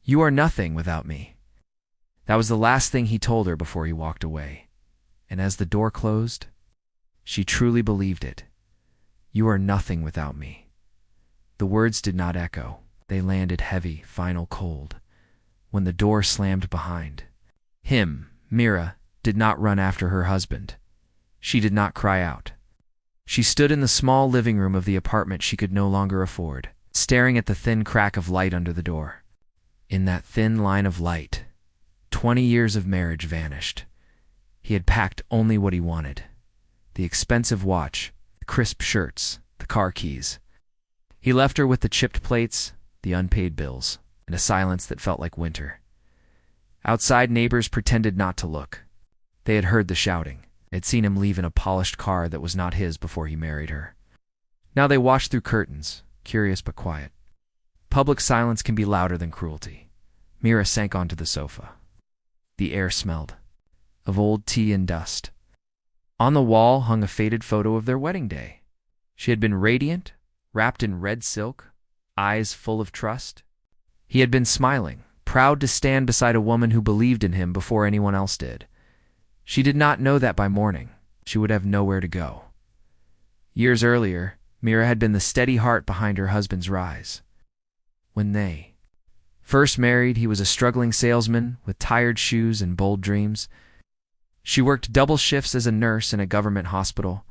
You are nothing without me." That was the last thing he told her before he walked away. And as the door closed, she truly believed it. You are nothing without me. The words did not echo. They landed heavy, final cold, when the door slammed behind him. Meera did not run after her husband. She did not cry out. She stood in the small living room of the apartment she could no longer afford, staring at the thin crack of light under the door. In that thin line of light, 20 years of marriage vanished. He had packed only what he wanted: the expensive watch, the crisp shirts, the car keys. He left her with the chipped plates, the unpaid bills, and a silence that felt like winter. Outside, neighbors pretended not to look. They had heard the shouting. They had seen him leave in a polished car that was not his before he married her. Now they watched through curtains, curious but quiet. Public silence can be louder than cruelty. Meera sank onto the sofa. The air smelled of old tea and dust. On the wall hung a faded photo of their wedding day. She had been radiant, wrapped in red silk, eyes full of trust. He had been smiling, proud to stand beside a woman who believed in him before anyone else did. She did not know that by morning she would have nowhere to go. Years earlier, Meera had been the steady heart behind her husband's rise. When they first married, he was a struggling salesman with tired shoes and bold dreams. She worked double shifts as a nurse in a government hospital.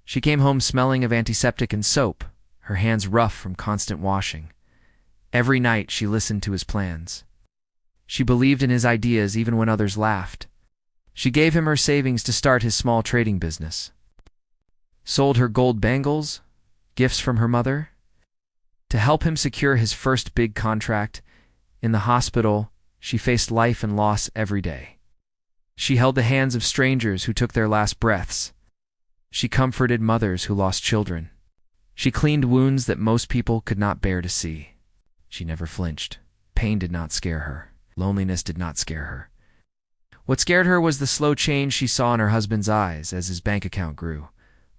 She came home smelling of antiseptic and soap, her hands rough from constant washing. Every night she listened to his plans. She believed in his ideas even when others laughed. She gave him her savings to start his small trading business. Sold her gold bangles, gifts from her mother, to help him secure his first big contract. In the hospital, she faced life and loss every day. She held the hands of strangers who took their last breaths. She comforted mothers who lost children. She cleaned wounds that most people could not bear to see. She never flinched. Pain did not scare her. Loneliness did not scare her. What scared her was the slow change she saw in her husband's eyes as his bank account grew.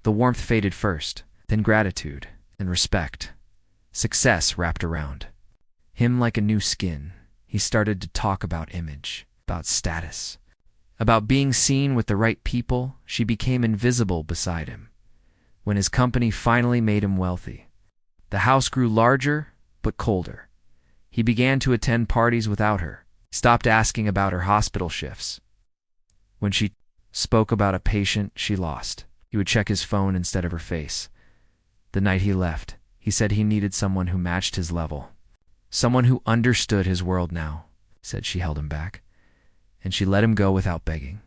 The warmth faded first, then gratitude, then respect. Success wrapped around him like a new skin. He started to talk about image, about status, about being seen with the right people. She became invisible beside him. When his company finally made him wealthy, the house grew larger but colder. He began to attend parties without her, stopped asking about her hospital shifts. When she spoke about a patient she lost, he would check his phone instead of her face. The night he left, he said he needed someone who matched his level. Someone who understood his world now. Said she held him back, and she let him go without begging.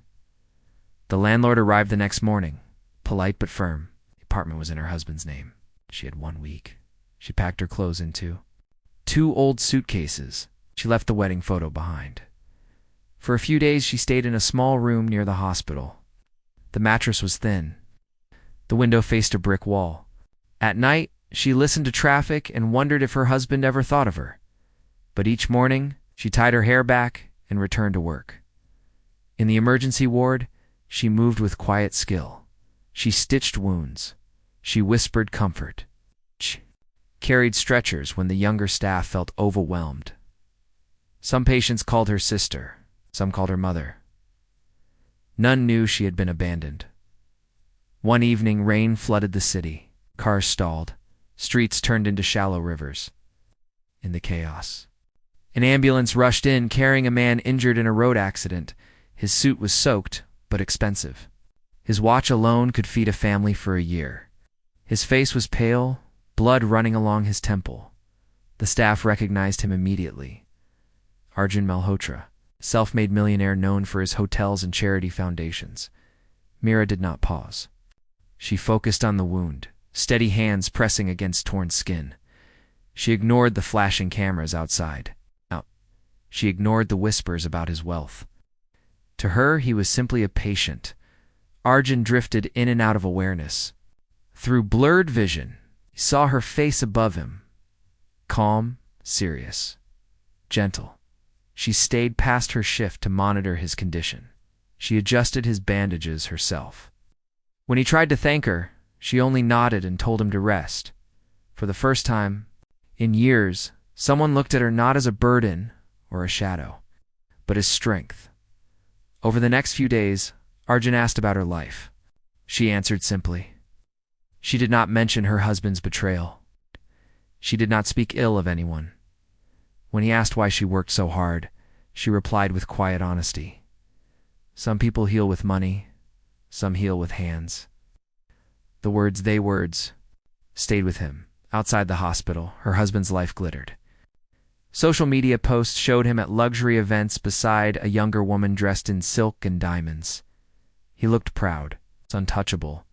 The landlord arrived the next morning, polite but firm. The apartment was in her husband's name. She had 1 week. She packed her clothes into 2 old suitcases. She left the wedding photo behind. For a few days she stayed in a small room near the hospital. The mattress was thin. The window faced a brick wall. At night, she listened to traffic and wondered if her husband ever thought of her. But each morning, she tied her hair back and returned to work. In the emergency ward, she moved with quiet skill. She stitched wounds. She whispered comfort. She carried stretchers when the younger staff felt overwhelmed. Some patients called her sister. Some called her mother. None knew she had been abandoned. One evening, rain flooded the city. Cars stalled. Streets turned into shallow rivers. In the chaos, an ambulance rushed in carrying a man injured in a road accident. His suit was soaked, but expensive. His watch alone could feed a family for a year. His face was pale, blood running along his temple. The staff recognized him immediately. Arjun Malhotra, self-made millionaire known for his hotels and charity foundations. Meera did not pause. She focused on the wound, steady hands pressing against torn skin. She ignored the flashing cameras outside. She ignored the whispers about his wealth. To her, he was simply a patient. Arjun drifted in and out of awareness. Through blurred vision, he saw her face above him. Calm, serious, gentle. She stayed past her shift to monitor his condition. She adjusted his bandages herself. When he tried to thank her, she only nodded and told him to rest. For the first time in years, someone looked at her not as a burden or a shadow, but as strength. Over the next few days, Arjun asked about her life. She answered simply. She did not mention her husband's betrayal. She did not speak ill of anyone. When he asked why she worked so hard, she replied with quiet honesty. Some people heal with money, some heal with hands. The words stayed with him. Outside the hospital, her husband's life glittered. Social media posts showed him at luxury events beside a younger woman dressed in silk and diamonds. He looked proud, untouchable,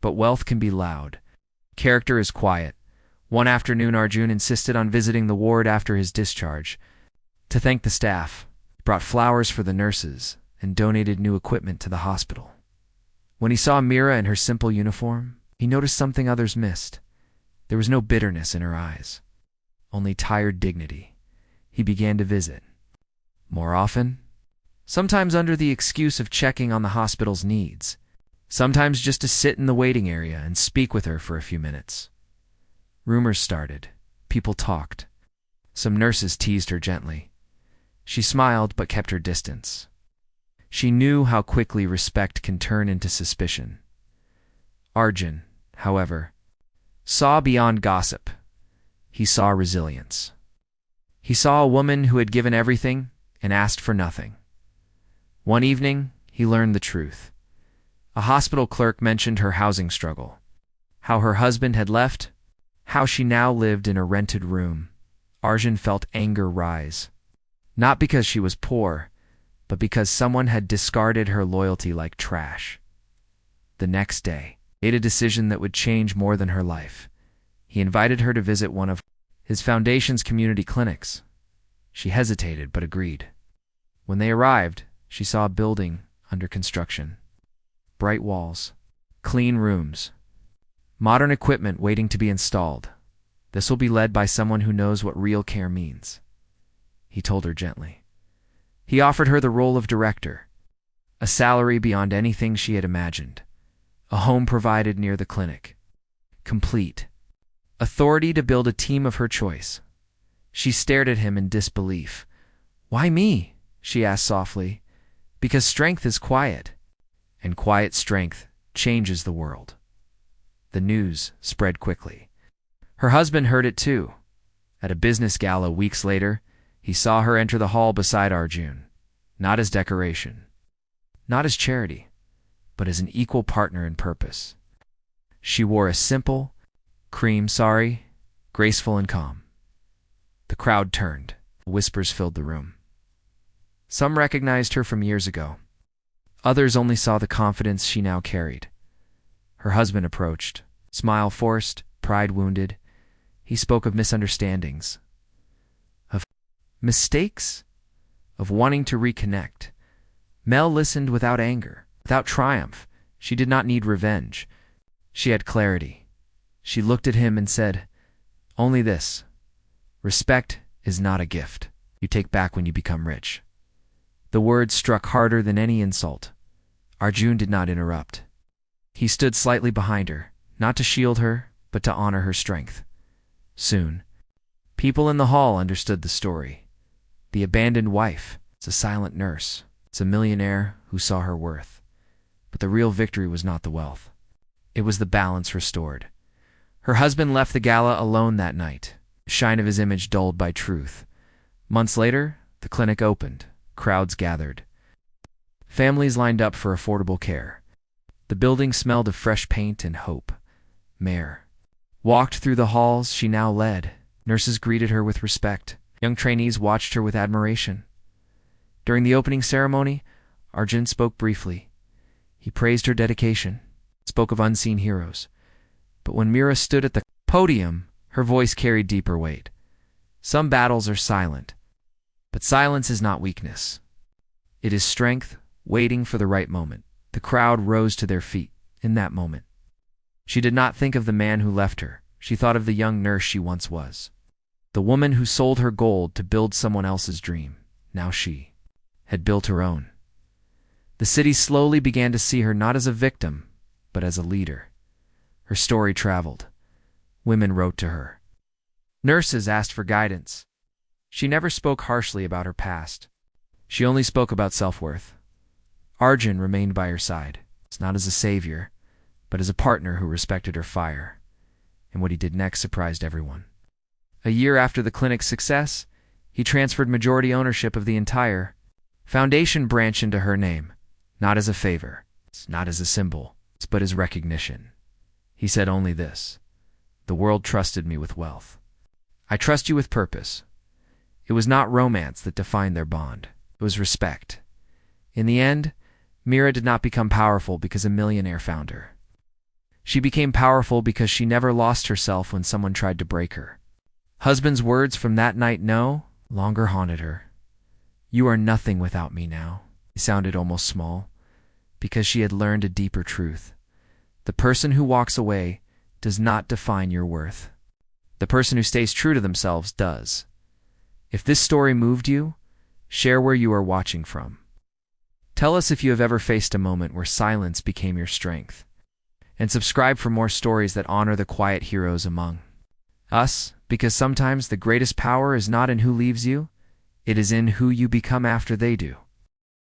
but wealth can be loud. Character is quiet. One afternoon, Arjun insisted on visiting the ward after his discharge. To thank the staff, he brought flowers for the nurses and donated new equipment to the hospital. When he saw Meera in her simple uniform, he noticed something others missed. There was no bitterness in her eyes, only tired dignity. He began to visit. More often, sometimes under the excuse of checking on the hospital's needs, sometimes just to sit in the waiting area and speak with her for a few minutes. Rumors started. People talked. Some nurses teased her gently. She smiled but kept her distance. She knew how quickly respect can turn into suspicion. Arjun, however, saw beyond gossip. He saw resilience. He saw a woman who had given everything and asked for nothing. One evening, he learned the truth. A hospital clerk mentioned her housing struggle, how her husband had left, how she now lived in a rented room. Arjun felt anger rise, not because she was poor, but because someone had discarded her loyalty like trash. The next day, he made a decision that would change more than her life. He invited her to visit one of his foundation's community clinics. She hesitated but agreed. When they arrived, she saw a building under construction. Bright walls, clean rooms, modern equipment waiting to be installed. This will be led by someone who knows what real care means, he told her gently. He offered her the role of director, a salary beyond anything she had imagined, a home provided near the clinic, complete, authority to build a team of her choice. She stared at him in disbelief. Why me? She asked softly. Because strength is quiet, and quiet strength changes the world. The news spread quickly. Her husband heard it too. At a business gala weeks later, he saw her enter the hall beside Arjun, not as decoration, not as charity, but as an equal partner in purpose. She wore a simple, cream sari, graceful and calm. The crowd turned. Whispers filled the room. Some recognized her from years ago. Others only saw the confidence she now carried. Her husband approached, smile forced, pride wounded. He spoke of misunderstandings, of mistakes, of wanting to reconnect. Mel listened without anger, without triumph. She did not need revenge. She had clarity. She looked at him and said, "Only this. Respect is not a gift you take back when you become rich." The words struck harder than any insult. Arjun did not interrupt. He stood slightly behind her, not to shield her, but to honor her strength. Soon, people in the hall understood the story. The abandoned wife, it's a silent nurse, it's a millionaire who saw her worth. But the real victory was not the wealth. It was the balance restored. Her husband left the gala alone that night, the shine of his image dulled by truth. Months later, the clinic opened. Crowds gathered. Families lined up for affordable care. The building smelled of fresh paint and hope. Meera walked through the halls she now led. Nurses greeted her with respect. Young trainees watched her with admiration. During the opening ceremony, Arjun spoke briefly. He praised her dedication, spoke of unseen heroes. But when Meera stood at the podium, her voice carried deeper weight. Some battles are silent, but silence is not weakness. It is strength waiting for the right moment. The crowd rose to their feet in that moment. She did not think of the man who left her. She thought of the young nurse she once was. The woman who sold her gold to build someone else's dream. Now she had built her own. The city slowly began to see her not as a victim, but as a leader. Her story traveled. Women wrote to her. Nurses asked for guidance. She never spoke harshly about her past. She only spoke about self-worth. Arjun remained by her side, not as a savior, but as a partner who respected her fire. And what he did next surprised everyone. A year after the clinic's success, he transferred majority ownership of the entire foundation branch into her name, not as a favor, not as a symbol, but as recognition. He said only this: "The world trusted me with wealth. I trust you with purpose." It was not romance that defined their bond. It was respect. In the end, Meera did not become powerful because a millionaire found her. She became powerful because she never lost herself when someone tried to break her. Husband's words from that night no longer haunted her. "You are nothing without me now." He sounded almost small, because she had learned a deeper truth. The person who walks away does not define your worth. The person who stays true to themselves does. If this story moved you, share where you are watching from. Tell us if you have ever faced a moment where silence became your strength. And subscribe for more stories that honor the quiet heroes among us, because sometimes the greatest power is not in who leaves you, it is in who you become after they do.